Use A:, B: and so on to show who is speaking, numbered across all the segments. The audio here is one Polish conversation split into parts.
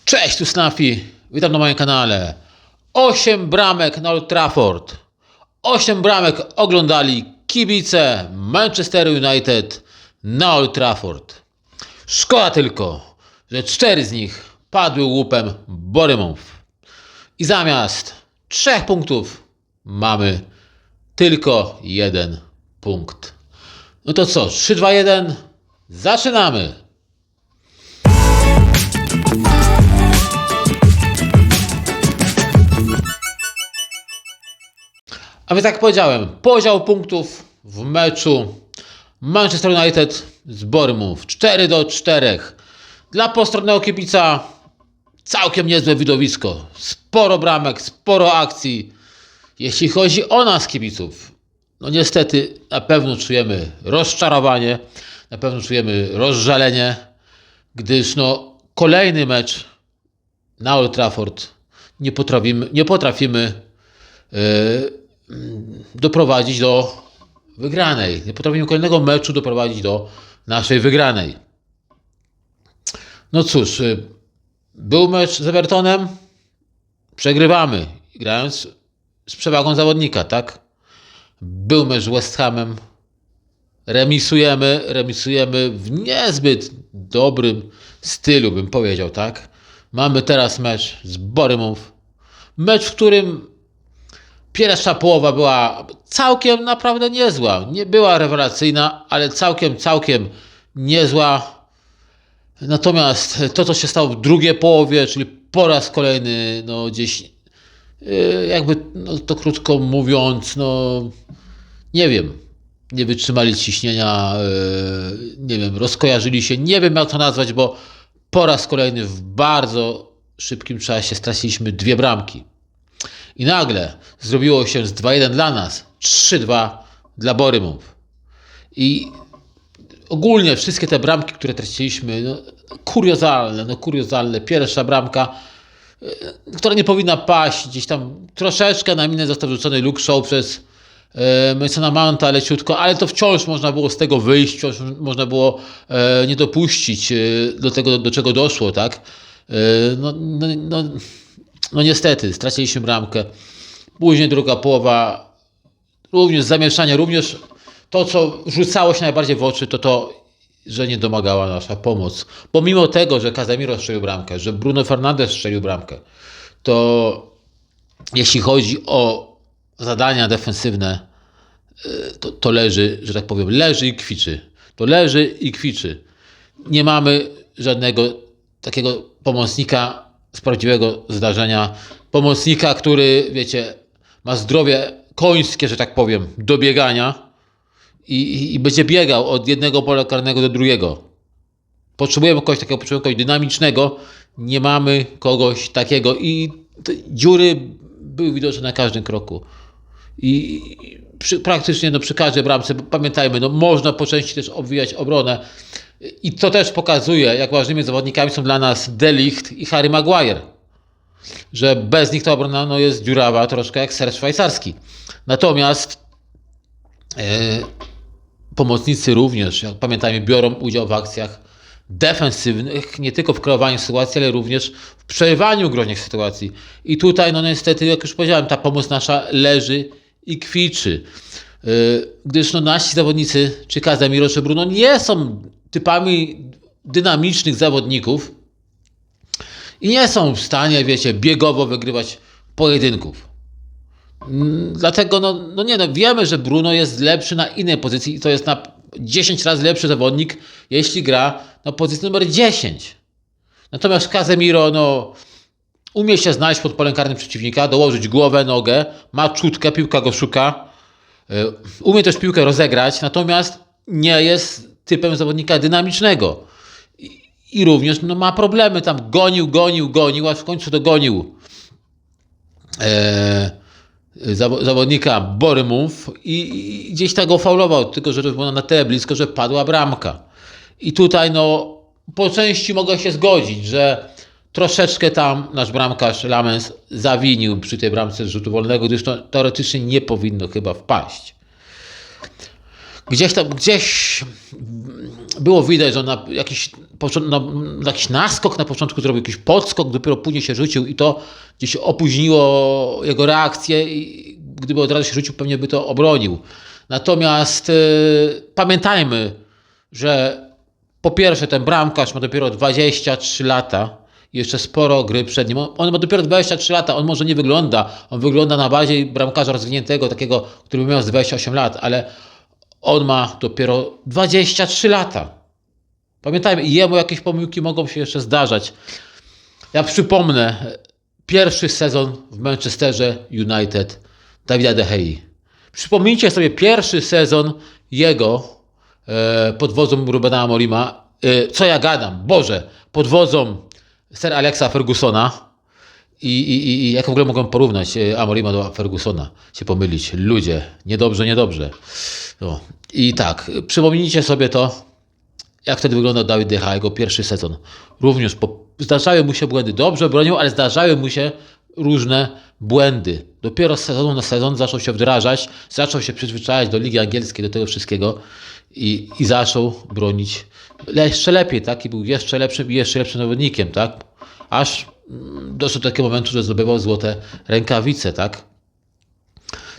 A: Cześć, tu Snafi, witam na moim kanale. 8 bramek na Old Trafford. 8 bramek oglądali kibice Manchester United na Old Trafford. Szkoda tylko, że 4 z nich padły łupem Bournemouth. I zamiast 3 punktów mamy tylko 1 punkt. No to co, 3, 2, 1, zaczynamy! A więc jak powiedziałem, podział punktów w meczu Manchester United z Bournemouth 4-4. Dla postronnego kibica całkiem niezłe widowisko. Sporo bramek, sporo akcji. Jeśli chodzi o nas kibiców, no niestety na pewno czujemy rozczarowanie, na pewno czujemy rozżalenie, gdyż kolejny mecz na Old Trafford nie potrafimy doprowadzić do wygranej. Nie potrafimy kolejnego meczu doprowadzić do naszej wygranej. No cóż, był mecz z Evertonem, przegrywamy, grając z przewagą zawodnika, tak? Był mecz z West Hamem, remisujemy w niezbyt dobrym stylu, bym powiedział, tak? Mamy teraz mecz z Bournemouth, mecz, w którym pierwsza połowa była całkiem naprawdę niezła. Nie była rewelacyjna, ale całkiem niezła. Natomiast to, co się stało w drugiej połowie, czyli po raz kolejny, gdzieś jakby, to krótko mówiąc, nie wiem, nie wytrzymali ciśnienia, nie wiem, rozkojarzyli się, nie wiem jak to nazwać, bo po raz kolejny w bardzo szybkim czasie straciliśmy 2 bramki. I nagle zrobiło się z 2-1 dla nas, 3-2 dla Bournemouth. I ogólnie wszystkie te bramki, które traciliśmy, kuriozalne. Pierwsza bramka, która nie powinna paść, gdzieś tam troszeczkę na minę został wrzucony Luke Shaw przez Masona Mounta leciutko, ale to wciąż można było z tego wyjść, wciąż można było nie dopuścić do tego, do czego doszło, tak? No niestety, straciliśmy bramkę. Później druga połowa, również zamieszanie, również to, co rzucało się najbardziej w oczy, to, że nie domagała nasza pomoc. Pomimo tego, że Casemiro strzelił bramkę, że Bruno Fernandes strzelił bramkę, to jeśli chodzi o zadania defensywne, to leży, że tak powiem, leży i kwiczy. To leży i kwiczy. Nie mamy żadnego takiego pomocnika z prawdziwego zdarzenia. Pomocnika, który, wiecie, ma zdrowie końskie, że tak powiem, do biegania i będzie biegał od jednego pola karnego do drugiego. Potrzebujemy kogoś takiego, potrzebujemy kogoś dynamicznego. Nie mamy kogoś takiego i dziury były widoczne na każdym kroku. Praktycznie przy każdej bramce, pamiętajmy, można po części też obwijać obronę. I to też pokazuje, jak ważnymi zawodnikami są dla nas De Ligt i Harry Maguire. Że bez nich ta obrona jest dziurawa, troszkę jak ser szwajcarski. Natomiast pomocnicy również, jak pamiętajmy, biorą udział w akcjach defensywnych, nie tylko w kreowaniu sytuacji, ale również w przerywaniu groźnych sytuacji. I tutaj, niestety, jak już powiedziałem, ta pomoc nasza leży i kwiczy. Gdyż nasi zawodnicy, czy Casemiro, czy Bruno, nie są typami dynamicznych zawodników i nie są w stanie, wiecie, biegowo wygrywać pojedynków. Dlatego, wiemy, że Bruno jest lepszy na innej pozycji i to jest na 10 razy lepszy zawodnik, jeśli gra na pozycji numer 10. Natomiast Casemiro, umie się znaleźć pod polem karnym przeciwnika, dołożyć głowę, nogę, ma czutkę, piłka go szuka, umie też piłkę rozegrać, natomiast nie jest typem zawodnika dynamicznego. I również ma problemy, tam gonił, a w końcu dogonił zawodnika Bournemouth i gdzieś tak go faulował, tylko że było na tyle blisko, że padła bramka. I tutaj po części mogę się zgodzić, że troszeczkę tam nasz bramkarz Lamens zawinił przy tej bramce z rzutu wolnego, gdyż to teoretycznie nie powinno chyba wpaść. Gdzieś było widać, że on na jakichś jakiś naskok na początku zrobił, jakiś podskok, dopiero później się rzucił i to gdzieś opóźniło jego reakcję i gdyby od razu się rzucił, pewnie by to obronił. Natomiast pamiętajmy, że po pierwsze ten bramkarz ma dopiero 23 lata i jeszcze sporo gry przed nim. On ma dopiero 23 lata, on może nie wygląda, on wygląda na bardziej bramkarza rozwiniętego, takiego, który miał z 28 lat, ale on ma dopiero 23 lata. Pamiętajmy, jemu jakieś pomyłki mogą się jeszcze zdarzać. Ja przypomnę, pierwszy sezon w Manchesterze United Davida De Gei. Przypomnijcie sobie pierwszy sezon jego pod wodzą Rubena Amorima. Co ja gadam? Boże, pod wodzą Sir Alexa Fergusona. I jak w ogóle mogą porównać Amorima do Fergusona? Się pomylić. Ludzie, niedobrze. No. I tak, przypomnijcie sobie to, jak wtedy wyglądał David De Gea, jego pierwszy sezon. Również zdarzały mu się błędy. Dobrze bronił, ale zdarzały mu się różne błędy. Dopiero z sezonu na sezon zaczął się wdrażać, zaczął się przyzwyczajać do Ligi Angielskiej, do tego wszystkiego i zaczął bronić jeszcze lepiej, tak? I był jeszcze lepszym zawodnikiem, tak? Aż doszedł do takiego momentu, że zdobywał złote rękawice, tak?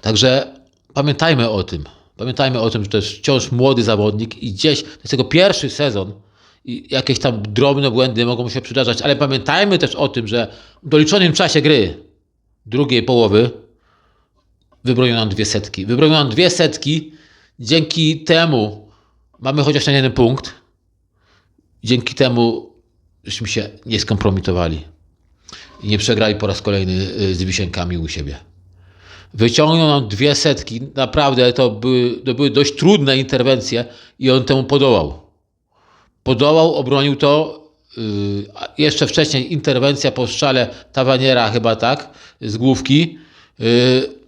A: Także pamiętajmy o tym. Pamiętajmy o tym, że to jest wciąż młody zawodnik i gdzieś, to jest jego pierwszy sezon i jakieś tam drobne błędy mogą mu się przydarzać, ale pamiętajmy też o tym, że w doliczonym czasie gry drugiej połowy wybronił nam 200. Wybronił nam 200, dzięki temu mamy chociaż ten jeden punkt. Dzięki temu żeśmy się nie skompromitowali i nie przegrali po raz kolejny z Wisienkami u siebie. Wyciągnął nam 200, naprawdę to były dość trudne interwencje i on temu podołał. Obronił to. Jeszcze wcześniej interwencja po strzale Tawaniera chyba tak, z główki.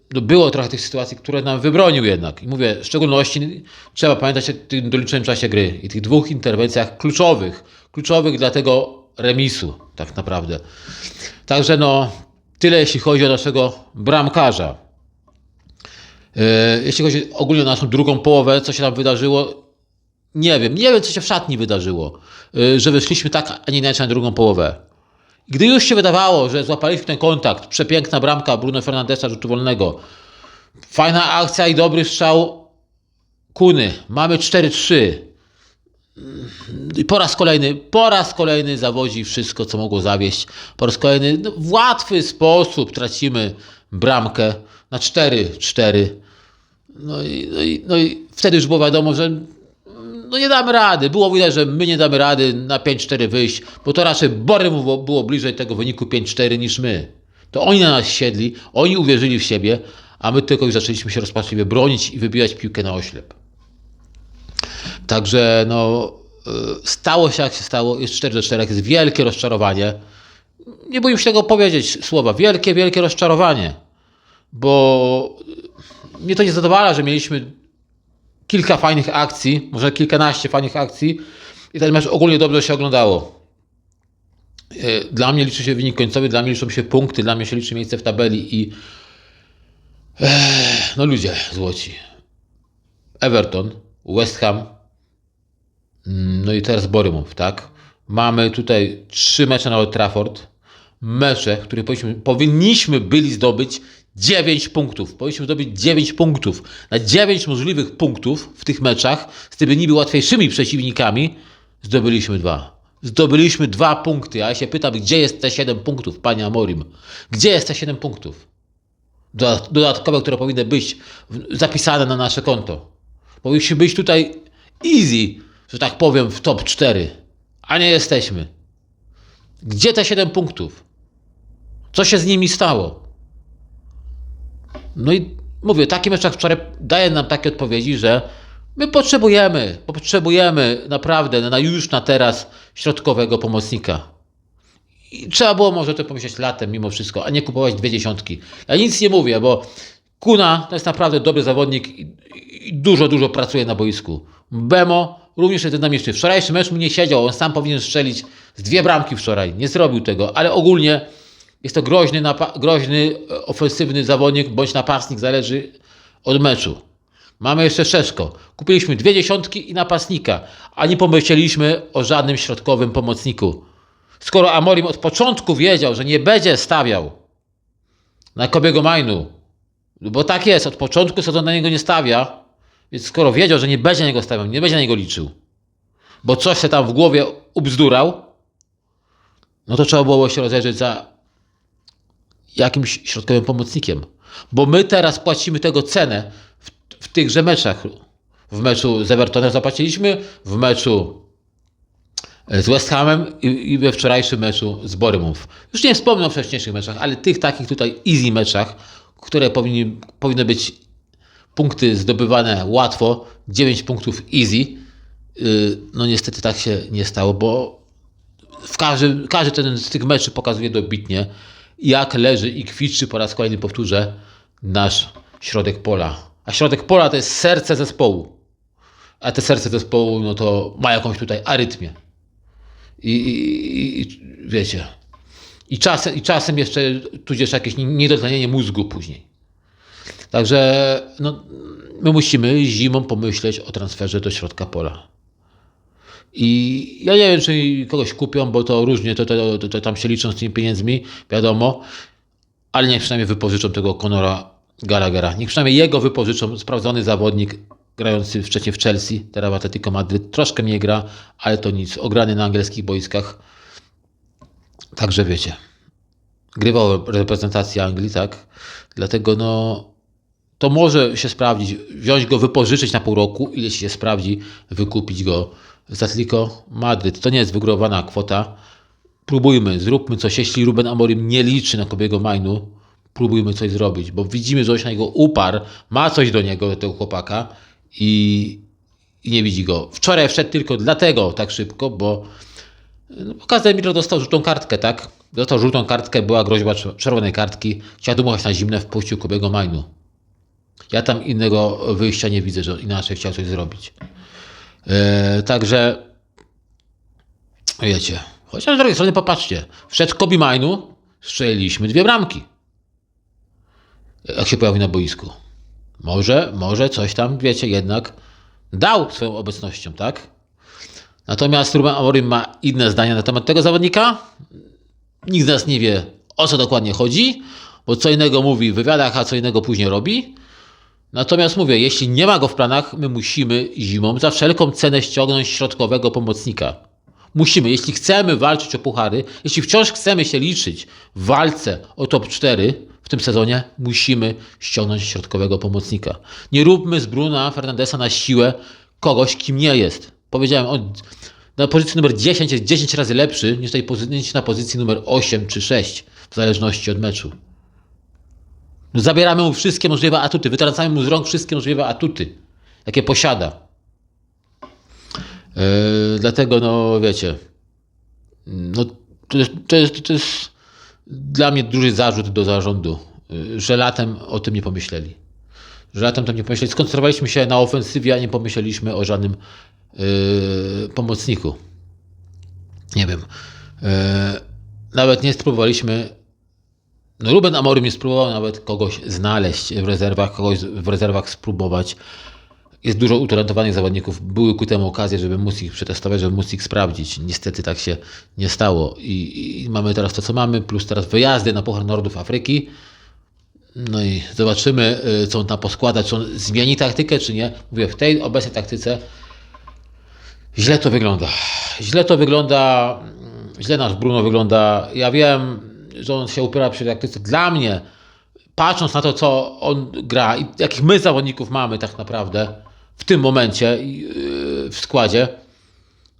A: Było trochę tych sytuacji, które nam wybronił jednak. I mówię, w szczególności trzeba pamiętać o tym doliczonym czasie gry i tych dwóch interwencjach kluczowych dla tego remisu tak naprawdę. Także tyle jeśli chodzi o naszego bramkarza. Jeśli chodzi ogólnie o naszą drugą połowę, co się tam wydarzyło, nie wiem, co się w szatni wydarzyło, że wyszliśmy tak, a nie inaczej na drugą połowę. Gdy już się wydawało, że złapaliśmy ten kontakt, przepiękna bramka Bruno Fernandesa rzutu wolnego, fajna akcja i dobry strzał Kuny, mamy 4-3. I po raz kolejny zawodzi wszystko, co mogło zawieść. Po raz kolejny w łatwy sposób tracimy bramkę na 4-4. No i wtedy już było wiadomo, że nie damy rady. Było widać, że my nie damy rady na 5-4 wyjść, bo to raczej Borym było bliżej tego wyniku 5-4 niż my. To oni na nas siedli, oni uwierzyli w siebie, a my tylko już zaczęliśmy się rozpaczliwie bronić i wybijać piłkę na oślep. Także stało się jak się stało, jest 4-4, jest wielkie rozczarowanie. Nie boję się tego powiedzieć słowa, wielkie rozczarowanie, bo mnie to nie zadowala, że mieliśmy kilka fajnych akcji, może kilkanaście fajnych akcji i ten mecz ogólnie dobrze się oglądało. Dla mnie liczy się wynik końcowy, dla mnie liczą się punkty, dla mnie się liczy miejsce w tabeli i ludzie złoci. Everton, West Ham, i teraz Borymów, tak? Mamy tutaj 3 mecze na Old Trafford, mecze, w których powinniśmy byli zdobyć 9 punktów. Powinniśmy zdobyć 9 punktów. Na 9 możliwych punktów w tych meczach, z tymi niby łatwiejszymi przeciwnikami, zdobyliśmy 2. Zdobyliśmy 2 punkty, a ja się pytam, gdzie jest te 7 punktów, panie Amorim? Gdzie jest te 7 punktów? Dodatkowe, które powinny być zapisane na nasze konto. Powinniśmy być tutaj easy, że tak powiem, w top 4, a nie jesteśmy. Gdzie te 7 punktów? Co się z nimi stało? No i mówię, taki mecz jak wczoraj daje nam takie odpowiedzi, że my potrzebujemy naprawdę na teraz środkowego pomocnika. I trzeba było może to pomyśleć latem mimo wszystko, a nie kupować 20. Ja nic nie mówię, bo Kuna to jest naprawdę dobry zawodnik i dużo pracuje na boisku. Bemo również jest dynamiczny. Wczorajszy mecz mu nie siedział, on sam powinien strzelić z 2 bramki wczoraj. Nie zrobił tego, ale ogólnie jest to groźny, ofensywny zawodnik bądź napastnik, zależy od meczu. Mamy jeszcze Szeszko. Kupiliśmy 2 dziesiątki i napastnika, a nie pomyśleliśmy o żadnym środkowym pomocniku. Skoro Amorim od początku wiedział, że nie będzie stawiał na Kobiego Majnu, bo tak jest, od początku sezonu na niego nie stawia, więc skoro wiedział, że nie będzie na niego stawiał, nie będzie na niego liczył, bo coś się tam w głowie ubzdurał, no to trzeba było się rozejrzeć za jakimś środkowym pomocnikiem. Bo my teraz płacimy tego cenę w tychże meczach. W meczu z Evertonem zapłaciliśmy, w meczu z West Hamem i we wczorajszym meczu z Bournemouth. Już nie wspomnę o wcześniejszych meczach, ale tych takich tutaj easy meczach, które powinny być punkty zdobywane łatwo, 9 punktów easy. No niestety tak się nie stało, bo każdy ten z tych meczy pokazuje dobitnie, jak leży i kwiczy, po raz kolejny powtórzę, nasz środek pola. A środek pola to jest serce zespołu. A te serce zespołu, no to ma jakąś tutaj arytmię. I wiecie. I czasem jeszcze tudzież jakieś niedotlenienie mózgu później. Także no, my musimy zimą pomyśleć o transferze do środka pola. I ja nie wiem, czy kogoś kupią, bo to różnie, to tam się liczą z tymi pieniędzmi, wiadomo, ale niech przynajmniej wypożyczą tego Conora Gallaghera. Niech przynajmniej jego wypożyczą, sprawdzony zawodnik, grający wcześniej w Chelsea, teraz w Atletico Madryt, troszkę mniej gra, ale to nic, ograny na angielskich boiskach. Także wiecie, grywał reprezentację Anglii, tak? Dlatego no, to może się sprawdzić, wziąć go, wypożyczyć na pół roku, ile się sprawdzi, wykupić go z Atletico Madryt. To nie jest wygórowana kwota. Próbujmy, zróbmy coś. Jeśli Ruben Amorim nie liczy na Kobiego Majnu, próbujmy coś zrobić, bo widzimy, że on się na niego uparł, ma coś do niego, do tego chłopaka i nie widzi go. Wczoraj wszedł tylko dlatego tak szybko, bo Casemiro dostał żółtą kartkę, tak? Dostał żółtą kartkę, była groźba czerwonej kartki, chciał dmuchać na zimne, wpuścił Kobiego Majnu. Ja tam innego wyjścia nie widzę, że inaczej chciał coś zrobić. Także wiecie, chociaż z drugiej strony popatrzcie, wszedł Kobe Majnu, strzeliliśmy 2 bramki. Jak się pojawił na boisku. Może coś tam, wiecie, jednak dał swoją obecnością, tak? Natomiast Ruben Amorim ma inne zdanie na temat tego zawodnika. Nikt z nas nie wie, o co dokładnie chodzi, bo co innego mówi w wywiadach, a co innego później robi. Natomiast mówię, jeśli nie ma go w planach, my musimy zimą za wszelką cenę ściągnąć środkowego pomocnika. Musimy, jeśli chcemy walczyć o puchary, jeśli wciąż chcemy się liczyć w walce o top 4 w tym sezonie, musimy ściągnąć środkowego pomocnika. Nie róbmy z Bruna Fernandesa na siłę kogoś, kim nie jest. Powiedziałem, on na pozycji numer 10 jest 10 razy lepszy niż na pozycji numer 8 czy 6, w zależności od meczu. No, zabieramy mu wszystkie możliwe atuty, wytracamy mu z rąk wszystkie możliwe atuty, jakie posiada. Dlatego, no wiecie, no, to jest dla mnie duży zarzut do zarządu, że latem o tym nie pomyśleli. Skoncentrowaliśmy się na ofensywie, a nie pomyśleliśmy o żadnym pomocniku. Nie wiem. Nawet nie spróbowaliśmy. No Ruben Amorim nie spróbował nawet kogoś znaleźć w rezerwach, kogoś w rezerwach spróbować. Jest dużo utalentowanych zawodników. Były ku temu okazje, żeby móc ich przetestować, żeby móc ich sprawdzić. Niestety tak się nie stało. I mamy teraz to, co mamy, plus teraz wyjazdy na Puchar Narodów Afryki. No i zobaczymy, co on tam poskłada, czy on zmieni taktykę, czy nie. Mówię, w tej obecnej taktyce źle to wygląda. Źle nasz Bruno wygląda. Ja wiem, że on się upiera przy taktyce. Dla mnie, patrząc na to, co on gra i jakich my zawodników mamy tak naprawdę w tym momencie w składzie,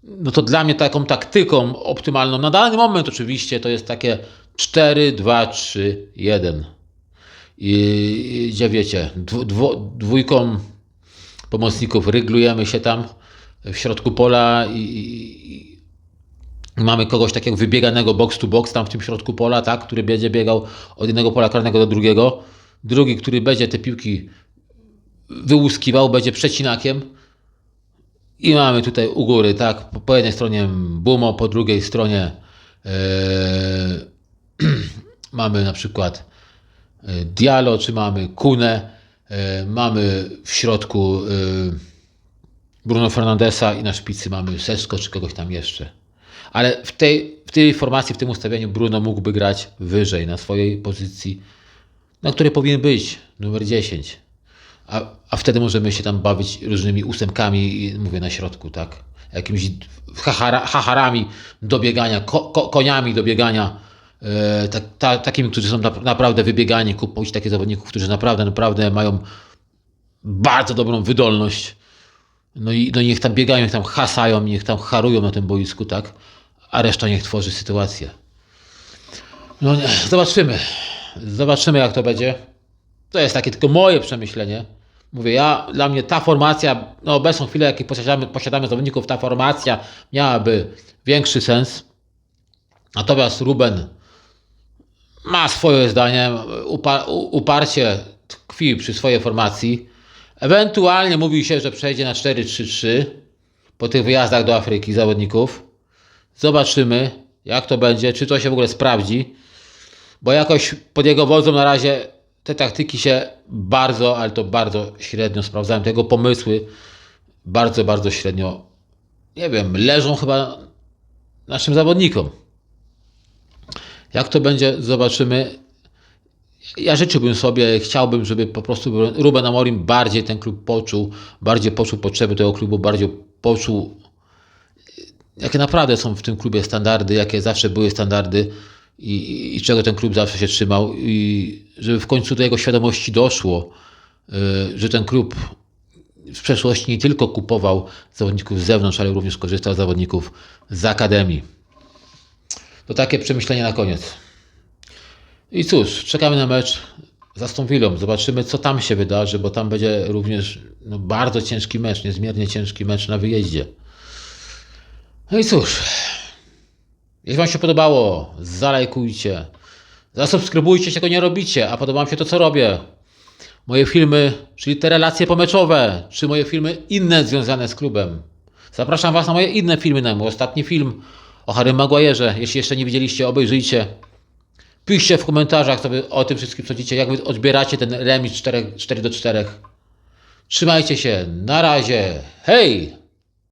A: no to dla mnie taką taktyką optymalną na dany moment oczywiście to jest takie 4-2-3-1. I gdzie wiecie, dwójką pomocników ryglujemy się tam w środku pola i mamy kogoś takiego wybieganego box to box tam w tym środku pola, tak, który będzie biegał od jednego pola karnego do drugiego. Drugi, który będzie te piłki wyłuskiwał, będzie przecinakiem. I mamy tutaj u góry, tak, po jednej stronie Bumo, po drugiej stronie mamy na przykład Diallo, czy mamy Kunę, Mamy w środku Bruno Fernandesa i na szpicy mamy Sesko czy kogoś tam jeszcze. Ale w tej formacji, w tym ustawieniu Bruno mógłby grać wyżej na swojej pozycji, na której powinien być, numer 10. A wtedy możemy się tam bawić różnymi ósemkami, mówię na środku, tak? Jakimiś hacharami do biegania, koniami do biegania, takimi, którzy są naprawdę wybiegani, kupować takich zawodników, którzy naprawdę mają bardzo dobrą wydolność. No i niech tam biegają, niech tam hasają, niech tam harują na tym boisku, tak? A reszta niech tworzy sytuację. No zobaczymy. Zobaczymy, jak to będzie. To jest takie tylko moje przemyślenie. Mówię, dla mnie ta formacja, na obecną chwilę, jakiej posiadamy zawodników, ta formacja miałaby większy sens. Natomiast Ruben ma swoje zdanie, uparcie tkwi przy swojej formacji. Ewentualnie mówi się, że przejdzie na 4-3-3 po tych wyjazdach do Afryki zawodników. Zobaczymy, jak to będzie, czy to się w ogóle sprawdzi, bo jakoś pod jego wodzą na razie te taktyki się bardzo, ale to bardzo średnio sprawdzają. Tego pomysły bardzo średnio, nie wiem, leżą chyba naszym zawodnikom. Jak to będzie, zobaczymy. Ja życzyłbym sobie, chciałbym, żeby po prostu Ruben Amorim bardziej ten klub poczuł, bardziej poczuł potrzeby tego klubu, bardziej poczuł, jakie naprawdę są w tym klubie standardy, jakie zawsze były standardy i czego ten klub zawsze się trzymał, i żeby w końcu do jego świadomości doszło, że ten klub w przeszłości nie tylko kupował zawodników z zewnątrz, ale również korzystał z zawodników z akademii. To takie przemyślenie na koniec. I cóż, czekamy na mecz z Aston Villą. Zobaczymy, co tam się wydarzy, bo tam będzie również bardzo ciężki mecz, niezmiernie ciężki mecz na wyjeździe. No i cóż, jeśli Wam się podobało, zalajkujcie, zasubskrybujcie, jeśli tego nie robicie, a podoba Wam się to, co robię. Moje filmy, czyli te relacje pomeczowe, czy moje filmy inne związane z klubem. Zapraszam Was na moje inne filmy, na mój ostatni film o Harrym Maguire'ze. Jeśli jeszcze nie widzieliście, obejrzyjcie. Piszcie w komentarzach, co Wy o tym wszystkim sądzicie, jak Wy odbieracie ten remis 4-4. Trzymajcie się, na razie, hej!